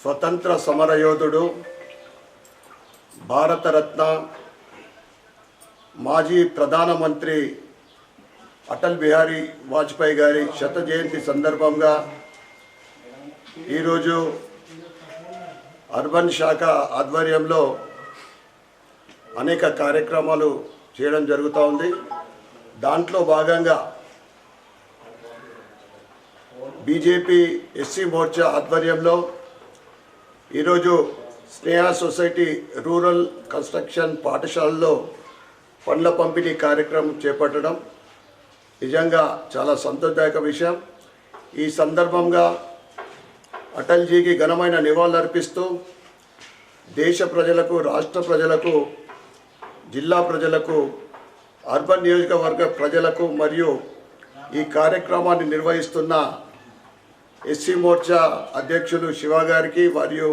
స్వతంత్ర సమరయోధుడు, భారతరత్న, మాజీ ప్రధానమంత్రి అటల్ బిహారీ వాజ్పేయి గారి శత జయంతి సందర్భంగా ఈరోజు అర్బన్ శాఖ ఆధ్వర్యంలో అనేక కార్యక్రమాలు చేయడం జరుగుతూ ఉంది. దాంట్లో భాగంగా బీజేపీ ఎస్సీ మోర్చా ఆధ్వర్యంలో ఈరోజు స్నేహ సొసైటీ రూరల్ కన్స్ట్రక్షన్ పాఠశాలలో పండ్ల పంపిణీ కార్యక్రమం చేపట్టడం నిజంగా చాలా సంతోషదాయక విషయం. ఈ సందర్భంగా అటల్జీకి ఘనమైన నివాళులర్పిస్తూ దేశ ప్రజలకు, రాష్ట్ర ప్రజలకు, జిల్లా ప్రజలకు, అర్బన్ నియోజకవర్గ ప్రజలకు మరియు ఈ కార్యక్రమాన్ని నిర్వహిస్తున్న ఎస్సీ మోర్చా అధ్యక్షులు శివ గారికి మరియు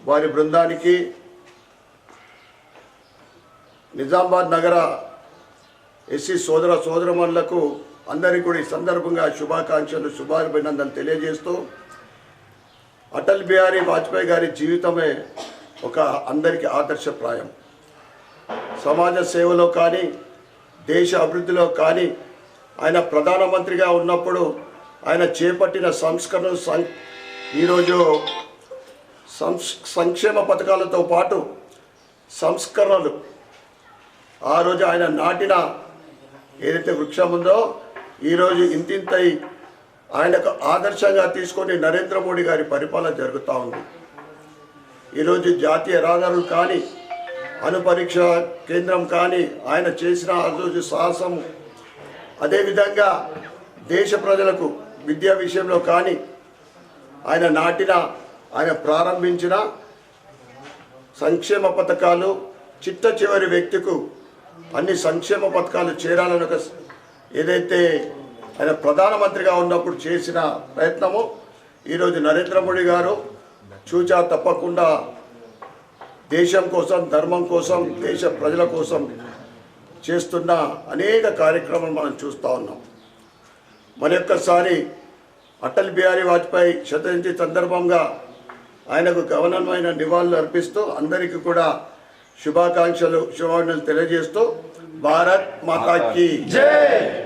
వారి బృందానికి, నిజామాబాద్ నగర ఎస్సీ సోదరమణులకు అందరికీ కూడా ఈ సందర్భంగా శుభాకాంక్షలు, శుభాభినందనలు తెలియజేస్తూ, అటల్ బిహారీ వాజ్పేయి గారి జీవితమే ఒక అందరికీ ఆదర్శప్రాయం. సమాజ సేవలో కానీ, దేశ అభివృద్ధిలో కానీ ఆయన ప్రధానమంత్రిగా ఉన్నప్పుడు ఆయన చేపట్టిన సంస్కరణలు ఈరోజు సంక్షేమ పథకాలతో పాటు సంస్కరణలు ఆ రోజు ఆయన నాటిన ఏదైతే వృక్షం ఉందో ఈరోజు ఇంతింతై ఆయనకు ఆదర్శంగా తీసుకొని నరేంద్ర మోడీ గారి పరిపాలన జరుగుతూ ఉంది. ఈరోజు జాతీయ రహదారులు కానీ, అణుపరీక్ష కేంద్రం కానీ, ఆయన చేసిన ఆ రోజు సాహసం, అదేవిధంగా దేశ ప్రజలకు విద్యా విషయంలో కానీ ఆయన ప్రారంభించిన సంక్షేమ పథకాలు చిట్ట చివరి వ్యక్తికి అన్ని సంక్షేమ పథకాలు చేరాలని ఒక ఏదైతే ఆయన ప్రధానమంత్రిగా ఉన్నప్పుడు చేసిన ప్రయత్నము ఈరోజు నరేంద్ర మోడీ గారు చూచా తప్పకుండా దేశం కోసం, ధర్మం కోసం, దేశ ప్రజల కోసం చేస్తున్న అనేక కార్యక్రమాలు మనం చూస్తూ ఉన్నాం. మరొక్కసారి అటల్ బిహారీ వాజ్పేయి శత జయంతి సందర్భంగా ఆయనకు ఘనమైన నివాళులు అర్పిస్తూ అందరికీ కూడా శుభాకాంక్షలు, శుభాభినందనలు తెలియజేస్తూ భారత్ మాతా కీ జై.